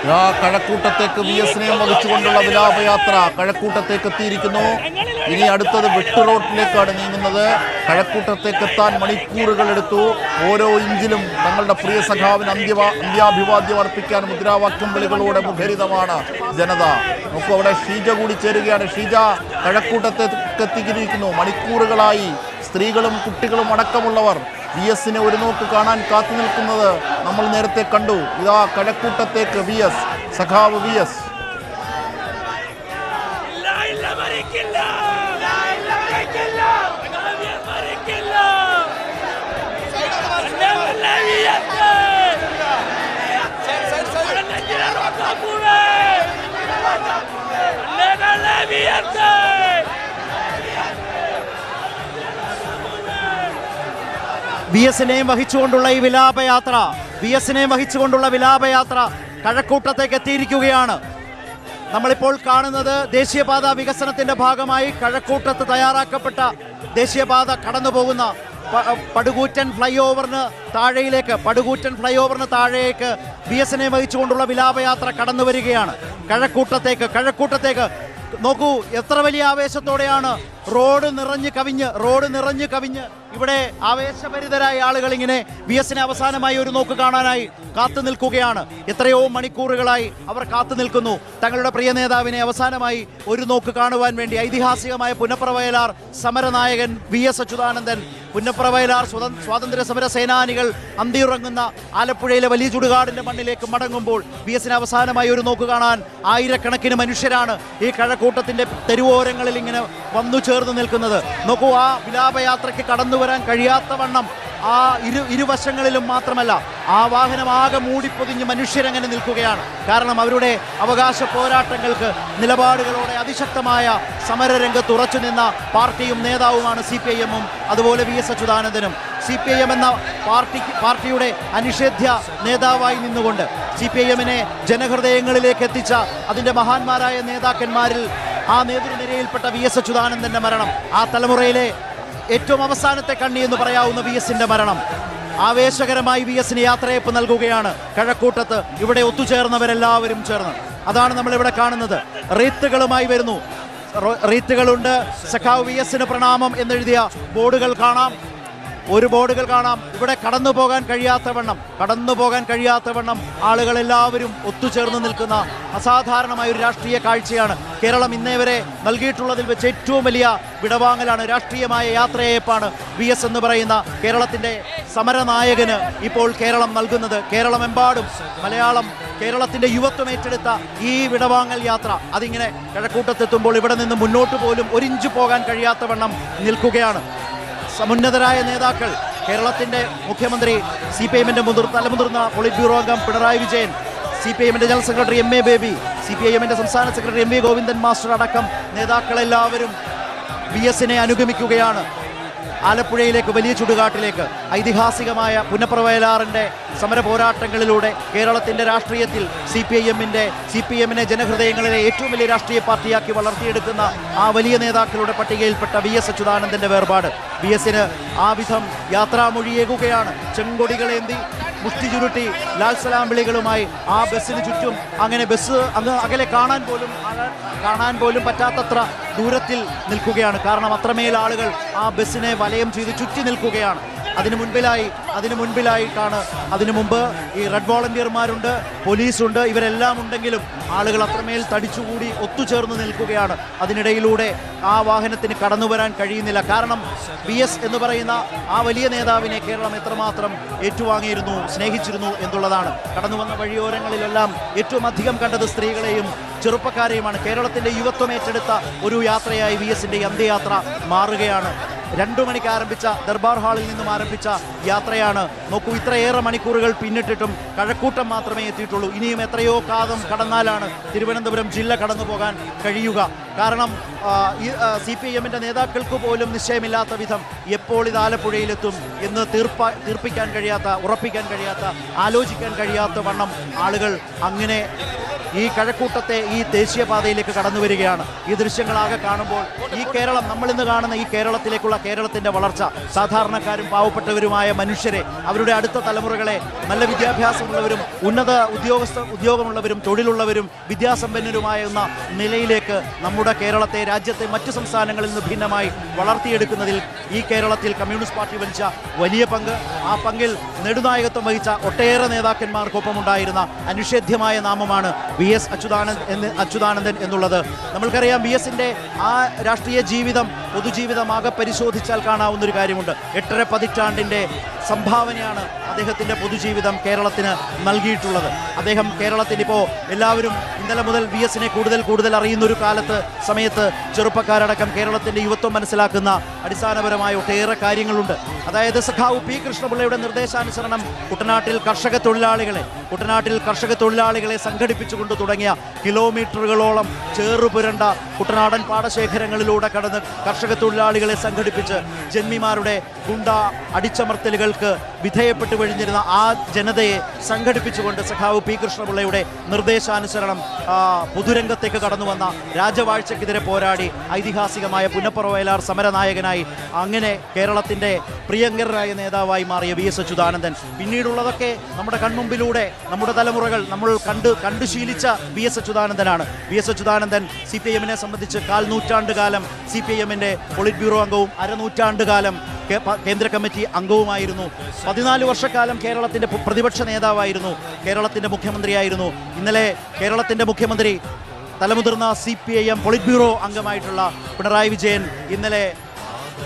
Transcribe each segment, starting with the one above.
കഴക്കൂട്ടത്തേക്ക് VS-നെയും വഹിച്ചുകൊണ്ടുള്ള വിലാപയാത്ര കഴക്കൂട്ടത്തേക്ക് എത്തിയിരിക്കുന്നു. ഇനി അടുത്തത് വെട്ട് റോഡിലേക്കാണ് നീങ്ങുന്നത്. കഴക്കൂട്ടത്തേക്ക് എത്താൻ മണിക്കൂറുകൾ എടുത്തു. ഓരോ ഇഞ്ചിലും തങ്ങളുടെ പ്രിയ സഖാവിന് അന്ത്യാഭിവാദ്യം അർപ്പിക്കാൻ മുദ്രാവാക്യം വിളികളോടെ മുഖരിതമാണ് ജനത. നോക്കൂ, അവിടെ ഷീജ കൂടി ചേരുകയാണ്. ഷീജ, കഴക്കൂട്ടത്തേക്ക് എത്തിയിരിക്കുന്നു. മണിക്കൂറുകളായി സ്ത്രീകളും കുട്ടികളും അടക്കമുള്ളവർ VS-നെ ഒരു നോക്ക് കാണാൻ കാത്തു നിൽക്കുന്നത് നമ്മൾ നേരത്തെ കണ്ടു. ഇതാ കഴക്കൂട്ടത്തേക്ക് VS, സഖാവ് VS. VS-നെയും വഹിച്ചുകൊണ്ടുള്ള ഈ വിലാപയാത്ര, VS-നെയും വഹിച്ചുകൊണ്ടുള്ള വിലാപയാത്ര കഴക്കൂട്ടത്തേക്ക് എത്തിയിരിക്കുകയാണ്. നമ്മളിപ്പോൾ കാണുന്നത് ദേശീയപാത വികസനത്തിന്റെ ഭാഗമായി കഴക്കൂട്ടത്ത് തയ്യാറാക്കപ്പെട്ട ദേശീയപാത കടന്നു പോകുന്ന പടുകൂറ്റൻ ഫ്ലൈ ഓവറിന് താഴേക്ക് VS-നെ വഹിച്ചുകൊണ്ടുള്ള വിലാപയാത്ര കടന്നു വരികയാണ്. കഴക്കൂട്ടത്തേക്ക് നോക്കൂ, എത്ര വലിയ ആവേശത്തോടെയാണ് റോഡ് നിറഞ്ഞു കവിഞ്ഞ് ഇവിടെ ആവേശഭരിതരായ ആളുകൾ ഇങ്ങനെ VS-നെ അവസാനമായി ഒരു നോക്ക് കാണാനായി കാത്തു നിൽക്കുകയാണ്. എത്രയോ മണിക്കൂറുകളായി അവർ കാത്തു നിൽക്കുന്നു തങ്ങളുടെ പ്രിയ നേതാവിനെ അവസാനമായി ഒരു നോക്ക് കാണുവാൻ വേണ്ടി. ഐതിഹാസികമായ പുന്നപ്രവയലാർ സമരനായകൻ VS അച്യുതാനന്ദൻ, പുന്നപ്രവയലാർ സ്വാതന്ത്ര്യ സമര സേനാനികൾ അന്തിയുറങ്ങുന്ന ആലപ്പുഴയിലെ വലിയ ചുടുകാടിന്റെ മണ്ണിലേക്ക് മടങ്ങുമ്പോൾ VS-നെ അവസാനമായി ഒരു നോക്ക് കാണാൻ ആയിരക്കണക്കിന് മനുഷ്യരാണ് ഈ കഴക്കൂട്ടത്തിന്റെ തെരുവോരങ്ങളിൽ ഇങ്ങനെ വന്നു ചേർന്ന് നിൽക്കുന്നത്. നോക്കൂ, ആ വിലാപയാത്രയ്ക്ക് കടന്നു വരാൻ കഴിയാത്ത വണ്ണം ആ ഇരുവശങ്ങളിലും മാത്രമല്ല, ആ വാഹനം ആകെ മൂടിപ്പൊതിഞ്ഞ് മനുഷ്യരങ്ങനെ നിൽക്കുകയാണ്. കാരണം അവരുടെ അവകാശ പോരാട്ടങ്ങൾക്ക് നിലപാടുകളോടെ അതിശക്തമായ സമരരംഗത്ത് ഉറച്ചു നിന്ന പാർട്ടിയും നേതാവുമാണ് CPIM-ഉം അതുപോലെ VS അച്യുതാനന്ദനും. CPIM എന്ന പാർട്ടിയുടെ അനിഷേധ്യ നേതാവായി നിന്നുകൊണ്ട് CPIM-നെ ജനഹൃദയങ്ങളിലേക്ക് എത്തിച്ച അതിൻ്റെ മഹാന്മാരായ നേതാക്കന്മാരിൽ ആ നേതൃനിരയിൽപ്പെട്ട VS അച്യുതാനന്ദൻ്റെ മരണം, ആ തലമുറയിലെ ഏറ്റവും അവസാനത്തെ കണ്ണി എന്ന് പറയാവുന്ന VS-ന്റെ മരണം ആവേശകരമായി VS-ന് യാത്രയപ്പ് നൽകുകയാണ് കഴക്കൂട്ടത്ത്. ഇവിടെ ഒത്തുചേർന്നവരെല്ലാവരും ചേർന്ന് അതാണ് നമ്മളിവിടെ കാണുന്നത്. റീത്തുകളുമായി വരുന്നു. റീത്തുകളുണ്ട്. സഖാവ് VS-ന് പ്രണാമം എന്നെഴുതിയ ബോർഡുകൾ കാണാം. ഇവിടെ കടന്നു പോകാൻ കഴിയാത്തവണ്ണം ആളുകളെല്ലാവരും ഒത്തുചേർന്ന് നിൽക്കുന്ന അസാധാരണമായ ഒരു രാഷ്ട്രീയ കാഴ്ചയാണ് കേരളം ഇന്നേ വരെ നൽകിയിട്ടുള്ളതിൽ വെച്ച് ഏറ്റവും വലിയ വിടവാങ്ങലാണ്, രാഷ്ട്രീയമായ യാത്രയയപ്പാണ് VS എന്ന് പറയുന്ന കേരളത്തിൻ്റെ സമരനായകന് ഇപ്പോൾ കേരളം നൽകുന്നത്. കേരളമെമ്പാടും കേരളത്തിൻ്റെ യുവത്വം ഏറ്റെടുത്ത ഈ വിടവാങ്ങൽ യാത്ര അതിങ്ങനെ കഴക്കൂട്ടത്തെത്തുമ്പോൾ ഇവിടെ നിന്ന് മുന്നോട്ട് പോലും ഒരിഞ്ച് പോകാൻ കഴിയാത്തവണ്ണം നിൽക്കുകയാണ്. സമുന്നതരായ നേതാക്കൾ, കേരളത്തിൻ്റെ മുഖ്യമന്ത്രി, CPIM-ന്റെ തലമുതിർന്ന പോളിറ്റ് ബ്യൂറോ അംഗം പിണറായി വിജയൻ, CPIM-ന്റെ ജനറൽ സെക്രട്ടറി MA ബേബി, CPIM-ന്റെ സംസ്ഥാന സെക്രട്ടറി MV ഗോവിന്ദൻ മാസ്റ്റർ അടക്കം നേതാക്കളെല്ലാവരും VS-നെ അനുഗമിക്കുകയാണ് ആലപ്പുഴയിലേക്ക്, വലിയ ചുടുകാട്ടിലേക്ക്. ഐതിഹാസികമായ പുന്നപ്രവയലാറിൻ്റെ സമര പോരാട്ടങ്ങളിലൂടെ കേരളത്തിൻ്റെ രാഷ്ട്രീയത്തിൽ CPIM-നെ ജനഹൃദയങ്ങളിലെ ഏറ്റവും വലിയ രാഷ്ട്രീയ പാർട്ടിയാക്കി വളർത്തിയെടുക്കുന്ന ആ വലിയ നേതാക്കളുടെ പട്ടികയിൽപ്പെട്ട VS അച്യുതാനന്ദൻ്റെ വേർപാട് VS-ന് ആ വിധം യാത്രാമൊഴിയേകുകയാണ്. ചെങ്കൊടികളേന്തി മുഷ്ടി ചുരുട്ടി ലാൽ സലാം വിളികളുമായി ആ ബസ്സിന് ചുറ്റും അങ്ങനെ ബസ് അങ്ങ് അകലെ കാണാൻ പോലും പറ്റാത്തത്ര ദൂരത്തിൽ നിൽക്കുകയാണ്. കാരണം അത്രമേൽ ആളുകൾ ആ ബസ്സിനെ വലയം ചെയ്ത് ചുറ്റി നിൽക്കുകയാണ്. അതിനു മുമ്പ് ഈ റെഡ് വോളണ്ടിയർമാരുണ്ട്, പോലീസുണ്ട്, ഇവരെല്ലാം ഉണ്ടെങ്കിലും ആളുകൾ അത്രമേൽ തടിച്ചുകൂടി ഒത്തുചേർന്ന് നിൽക്കുകയാണ്. അതിനിടയിലൂടെ ആ വാഹനത്തിന് കടന്നു വരാൻ കഴിയുന്നില്ല. കാരണം VS എന്ന് പറയുന്ന ആ വലിയ നേതാവിനെ കേരളം എത്രമാത്രം ഏറ്റുവാങ്ങിയിരുന്നു, സ്നേഹിച്ചിരുന്നു എന്നുള്ളതാണ്. കടന്നു വന്ന വഴിയോരങ്ങളിലെല്ലാം ഏറ്റവും അധികം കണ്ടത് സ്ത്രീകളെയും ചെറുപ്പക്കാരെയുമാണ്. കേരളത്തിൻ്റെ യുവത്വം ഏറ്റെടുത്ത ഒരു യാത്രയായി VS-ന്റെ അന്ത്യയാത്ര മാറുകയാണ്. 2 മണിക്ക് ആരംഭിച്ച ദർബാർ ഹാളിൽ നിന്നും ആരംഭിച്ച യാത്രയാണ്. നോക്കൂ, ഇത്രയേറെ മണിക്കൂറുകൾ പിന്നിട്ടിട്ടും കഴക്കൂട്ടം മാത്രമേ എത്തിയിട്ടുള്ളൂ. ഇനിയും എത്രയോ കാലം കടന്നാലാണ് തിരുവനന്തപുരം ജില്ല കടന്നു പോകാൻ കഴിയുക. കാരണം CPIM-ന്റെ നേതാക്കൾക്ക് പോലും നിശ്ചയമില്ലാത്ത വിധം എപ്പോൾ ഇത് ആലപ്പുഴയിലെത്തും എന്ന് ഉറപ്പിക്കാൻ കഴിയാത്ത, ആലോചിക്കാൻ കഴിയാത്ത വണ്ണം ആളുകൾ അങ്ങനെ ഈ കഴക്കൂട്ടത്തെ ഈ ദേശീയപാതയിലേക്ക് കടന്നു വരികയാണ്. ഈ ദൃശ്യങ്ങളാകെ കാണുമ്പോൾ ഈ കേരളം, നമ്മളിന്ന് കാണുന്ന ഈ കേരളത്തിലേക്കുള്ള കേരളത്തിൻ്റെ വളർച്ച, സാധാരണക്കാരും പാവപ്പെട്ടവരുമായ മനുഷ്യരെ, അവരുടെ അടുത്ത തലമുറകളെ, നല്ല വിദ്യാഭ്യാസമുള്ളവരും ഉന്നത ഉദ്യോഗമുള്ളവരും തൊഴിലുള്ളവരും വിദ്യാസമ്പന്നരുമായ നിലയിലേക്ക് നമ്മുടെ കേരളത്തെ, രാജ്യത്തെ മറ്റു സംസ്ഥാനങ്ങളിൽ നിന്ന് ഭിന്നമായി വളർത്തിയെടുക്കുന്നതിൽ ഈ കേരളത്തിൽ കമ്മ്യൂണിസ്റ്റ് പാർട്ടി വഹിച്ച വലിയ പങ്ക്, ആ പങ്കിൽ നെടുനായകത്വം വഹിച്ച ഒട്ടേറെ നേതാക്കന്മാർക്കൊപ്പം ഉണ്ടായിരുന്ന അനിഷേധ്യമായ നാമമാണ് VS അച്യുതാനന്ദൻ എന്നുള്ളത്. നമ്മൾക്കറിയാം VSന്റെ ആ രാഷ്ട്രീയ ജീവിതം, പൊതുജീവിതമാകെ പരിശോധിച്ചാൽ കാണാവുന്ന ഒരു കാര്യമുണ്ട്. 8.5 പതിറ്റാണ്ടിൻ്റെ സംഭാവനയാണ് അദ്ദേഹത്തിൻ്റെ പൊതുജീവിതം കേരളത്തിന് നൽകിയിട്ടുള്ളത്. അദ്ദേഹം കേരളത്തിൽ ഇപ്പോൾ എല്ലാവരും ഇന്നലെ മുതൽ VSനെ കൂടുതൽ അറിയുന്ന ഒരു സമയത്ത് ചെറുപ്പക്കാരടക്കം കേരളത്തിൻ്റെ യുവത്വം മനസ്സിലാക്കുന്ന അടിസ്ഥാനപരമായ ഒട്ടേറെ കാര്യങ്ങളുണ്ട്. അതായത് സഖാവ് P. കൃഷ്ണപിള്ളയുടെ നിർദ്ദേശാനുസരണം കുട്ടനാട്ടിൽ കർഷക തൊഴിലാളികളെ സംഘടിപ്പിച്ചുകൊണ്ട് തുടങ്ങിയ കിലോമീറ്ററുകളോളം ചേറുപുരണ്ട കുട്ടനാടൻ പാടശേഖരങ്ങളിലൂടെ കടന്ന് കർഷക തൊഴിലാളികളെ സംഘടിപ്പിച്ച് ജന്മിമാരുടെ ഗുണ്ട അടിച്ചമർത്തലുകൾക്ക് വിധേയപ്പെട്ടു കഴിഞ്ഞിരുന്ന ആ ജനതയെ സംഘടിപ്പിച്ചുകൊണ്ട് സഖാവ് P. കൃഷ്ണപിള്ളയുടെ നിർദ്ദേശാനുസരണം പൊതുരംഗത്തേക്ക് കടന്നു വന്ന, രാജവാഴ്ചക്കെതിരെ പോരാടി ഐതിഹാസികമായ പുന്നപ്പുറ വയലാർ സമരനായകനായി അങ്ങനെ കേരളത്തിൻ്റെ പ്രിയങ്കരായ നേതാവായി മാറിയ VS അച്യുതാനന്ദൻ. പിന്നീടുള്ളതൊക്കെ നമ്മുടെ കൺമുമ്പിലൂടെ നമ്മുടെ തലമുറകൾ നമ്മൾ കണ്ടു ശീലിച്ച VS അച്യുതാനന്ദനാണ്. VS അച്യുതാനന്ദൻ CPIMനെ സംബന്ധിച്ച് 1/4 നൂറ്റാണ്ട് കാലം CPIMന്റെ പോളിറ്റ് ബ്യൂറോ അംഗവും 1/2 നൂറ്റാണ്ട് കാലം കേന്ദ്ര കമ്മിറ്റി അംഗവുമായിരുന്നു. 14 വർഷക്കാലം കേരളത്തിൻ്റെ പ്രതിപക്ഷ നേതാവായിരുന്നു, കേരളത്തിൻ്റെ മുഖ്യമന്ത്രിയായിരുന്നു. ഇന്നലെ കേരളത്തിൻ്റെ മുഖ്യമന്ത്രി തലമുതിർന്ന CPIM പോളിറ്റ് ബ്യൂറോ അംഗമായിട്ടുള്ള പിണറായി വിജയൻ ഇന്നലെ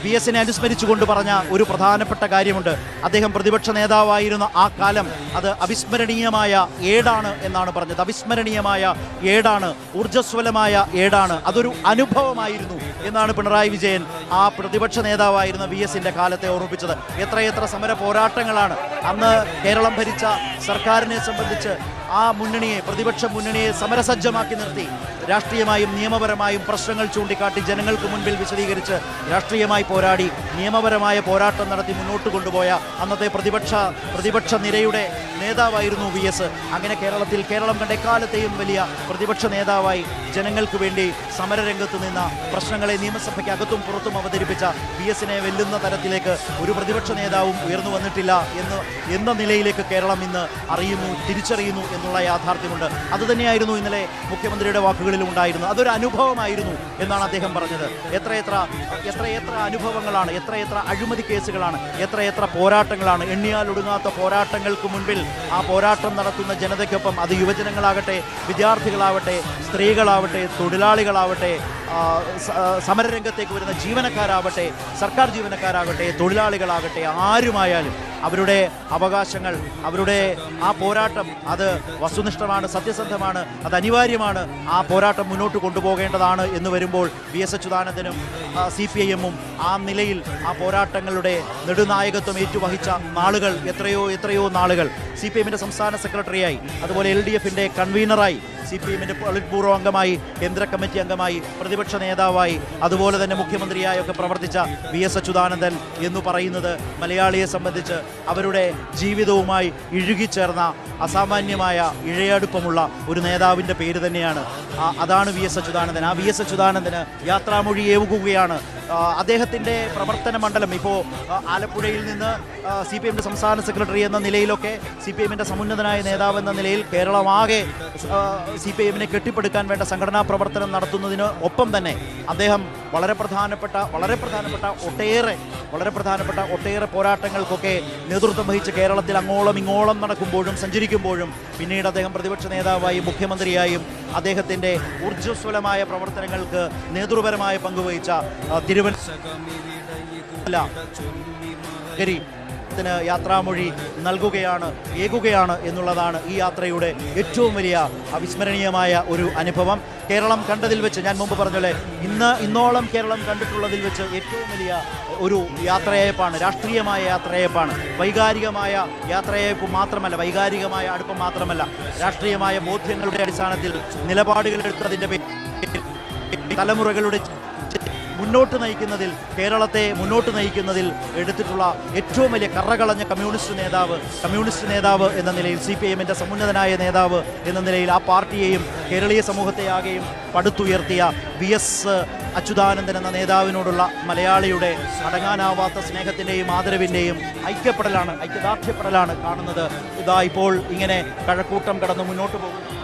VSനെ അനുസ്മരിച്ചുകൊണ്ട് പറഞ്ഞ ഒരു പ്രധാനപ്പെട്ട കാര്യമുണ്ട്. അദ്ദേഹം പ്രതിപക്ഷ നേതാവായിരുന്ന ആ കാലം അത് അവിസ്മരണീയമായ ഏടാണ് എന്നാണ് പറഞ്ഞത്. അവിസ്മരണീയമായ ഏടാണ്, ഊർജ്ജസ്വലമായ ഏടാണ്, അതൊരു അനുഭവമായിരുന്നു എന്നാണ് പിണറായി വിജയൻ ആ പ്രതിപക്ഷ നേതാവായിരുന്ന VSന്റെ കാലത്തെ ഓർമ്മിപ്പിച്ചത്. എത്രയെത്ര സമര പോരാട്ടങ്ങളാണ് അന്ന് കേരളം ഭരിച്ച സർക്കാരിനെ സംബന്ധിച്ച് ആ മുന്നണിയെ, പ്രതിപക്ഷ മുന്നണിയെ സമരസജ്ജമാക്കി നിർത്തി രാഷ്ട്രീയമായും നിയമപരമായും പ്രശ്നങ്ങൾ ചൂണ്ടിക്കാട്ടി ജനങ്ങൾക്ക് മുൻപിൽ വിശദീകരിച്ച് രാഷ്ട്രീയമായി പോരാടി നിയമപരമായ പോരാട്ടം നടത്തി മുന്നോട്ട് കൊണ്ടുപോയ അന്നത്തെ പ്രതിപക്ഷ നിരയുടെ നേതാവായിരുന്നു VS. അങ്ങനെ കേരളം കണ്ട എക്കാലത്തെയും വലിയ പ്രതിപക്ഷ നേതാവായി ജനങ്ങൾക്ക് വേണ്ടി സമരരംഗത്ത് നിന്ന പ്രശ്നങ്ങളെ നിയമസഭയ്ക്ക് അകത്തും പുറത്തും അവതരിപ്പിച്ച VSനെ വെല്ലുന്ന തരത്തിലേക്ക് ഒരു പ്രതിപക്ഷ നേതാവും ഉയർന്നു വന്നിട്ടില്ല എന്ന നിലയിലേക്ക് കേരളം ഇന്ന് തിരിച്ചറിയുന്നു എന്നുള്ള യാഥാർത്ഥ്യമുണ്ട്. അതുതന്നെയായിരുന്നു ഇന്നലെ മുഖ്യമന്ത്രിയുടെ വാക്കുകളിലും ഉണ്ടായിരുന്നു. അതൊരു അനുഭവമായിരുന്നു എന്നാണ് അദ്ദേഹം പറഞ്ഞത്. എത്രയെത്ര അനുഭവങ്ങളാണ്, എത്രയെത്ര അഴിമതി കേസുകളാണ്, എത്രയെത്ര പോരാട്ടങ്ങളാണ്, എണ്ണിയാലൊടുങ്ങാത്ത പോരാട്ടങ്ങൾക്ക് മുൻപിൽ ആ പോരാട്ടം നടത്തുന്ന ജനതയ്ക്കൊപ്പം, അത് യുവജനങ്ങളാകട്ടെ, വിദ്യാർത്ഥികളാവട്ടെ, സ്ത്രീകളാവട്ടെ, തൊഴിലാളികളാവട്ടെ, സമരരംഗത്തേക്ക് വരുന്ന ജീവനക്കാരാവട്ടെ, സർക്കാർ ജീവനക്കാരാകട്ടെ, തൊഴിലാളികളാകട്ടെ, ആരുമായാലും അവരുടെ അവകാശങ്ങൾ, അവരുടെ ആ പോരാട്ടം അത് വസ്തുനിഷ്ഠമാണ്, സത്യസന്ധമാണ്, അത് അനിവാര്യമാണ്. ആ പോരാട്ടം മുന്നോട്ട് കൊണ്ടുപോകേണ്ടതാണ് എന്ന് വരുമ്പോൾ VS അച്യുതാനന്ദനും CPIMും ആ നിലയിൽ ആ പോരാട്ടങ്ങളുടെ നെടുനായകത്വം ഏറ്റുവഹിച്ച നാളുകൾ എത്രയോ നാളുകൾ. CPIMന്റെ സംസ്ഥാന സെക്രട്ടറിയായി, അതുപോലെ LDFന്റെ കൺവീനറായി, CPIMന്റെ പോളിറ്റ് ബ്യൂറോ അംഗമായി, കേന്ദ്ര കമ്മിറ്റി അംഗമായി, പ്രതിപക്ഷ നേതാവായി, അതുപോലെ തന്നെ മുഖ്യമന്ത്രിയായൊക്കെ പ്രവർത്തിച്ച VS അച്യുതാനന്ദൻ എന്ന് പറയുന്നത് മലയാളിയെ സംബന്ധിച്ച് അവരുടെ ജീവിതവുമായി ഇഴുകിച്ചേർന്ന അസാമാന്യമായ ഇഴയടുപ്പമുള്ള ഒരു നേതാവിൻ്റെ പേര് തന്നെയാണ്. അതാണ് VS അച്യുതാനന്ദൻ. ആ VS അച്യുതാനന്ദന് യാത്രാമൊഴി ഏവുകയാണ്. അദ്ദേഹത്തിൻ്റെ പ്രവർത്തന മണ്ഡലം ഇപ്പോൾ ആലപ്പുഴയിൽ നിന്ന് CPIMന്റെ സംസ്ഥാന സെക്രട്ടറി എന്ന നിലയിലൊക്കെ, CPIMന്റെ സമുന്നതനായ നേതാവ് എന്ന നിലയിൽ കേരളമാകെ CPIMനെ കെട്ടിപ്പടുക്കാൻ വേണ്ട സംഘടനാ പ്രവർത്തനം നടത്തുന്നതിന് ഒപ്പം തന്നെ അദ്ദേഹം വളരെ പ്രധാനപ്പെട്ട ഒട്ടേറെ പോരാട്ടങ്ങൾക്കൊക്കെ നേതൃത്വം വഹിച്ച് കേരളത്തിൽ അങ്ങോളം ഇങ്ങോളം നടക്കുമ്പോഴും സഞ്ചരിക്കുമ്പോഴും പിന്നീട് അദ്ദേഹം പ്രതിപക്ഷ നേതാവായും മുഖ്യമന്ത്രിയായും അദ്ദേഹത്തിൻ്റെ ഊർജ്ജസ്വലമായ പ്രവർത്തനങ്ങൾക്ക് നേതൃപരമായ പങ്കുവഹിച്ച ത്തിന് യാത്രാമൊഴി ഏകുകയാണ് എന്നുള്ളതാണ് ഈ യാത്രയുടെ ഏറ്റവും വലിയ അവിസ്മരണീയമായ ഒരു അനുഭവം. കേരളം കണ്ടതിൽ വെച്ച്, ഞാൻ മുമ്പ് പറഞ്ഞല്ലേ, ഇന്നോളം കേരളം കണ്ടിട്ടുള്ളതിൽ വെച്ച് ഏറ്റവും വലിയ ഒരു യാത്രയയപ്പാണ്, രാഷ്ട്രീയമായ യാത്രയയപ്പാണ്. വൈകാരികമായ യാത്രയയപ്പ് മാത്രമല്ല, വൈകാരികമായ അടുപ്പം മാത്രമല്ല, രാഷ്ട്രീയമായ ബോധ്യങ്ങളുടെ അടിസ്ഥാനത്തിൽ നിലപാടുകൾ എടുത്തതിൻ്റെ പേരിൽ തലമുറകളുടെ മുന്നോട്ട് നയിക്കുന്നതിൽ, കേരളത്തെ മുന്നോട്ട് നയിക്കുന്നതിൽ എടുത്തിട്ടുള്ള ഏറ്റവും വലിയ കറകളഞ്ഞ കമ്മ്യൂണിസ്റ്റ് നേതാവ് എന്ന നിലയിൽ, CPIM-ന്റെ സമുന്നതനായ നേതാവ് എന്ന നിലയിൽ ആ പാർട്ടിയെയും കേരളീയ സമൂഹത്തെയാകെയും പടുത്തുയർത്തിയ VS അച്യുതാനന്ദൻ എന്ന നേതാവിനോടുള്ള മലയാളിയുടെ അടങ്ങാനാവാത്ത സ്നേഹത്തിൻ്റെയും ആദരവിൻ്റെയും ഐക്യദാർഢ്യപ്പെടലാണ് കാണുന്നത്. ഇതാ ഇപ്പോൾ ഇങ്ങനെ കഴക്കൂട്ടം കടന്ന് മുന്നോട്ട് പോകുന്നു.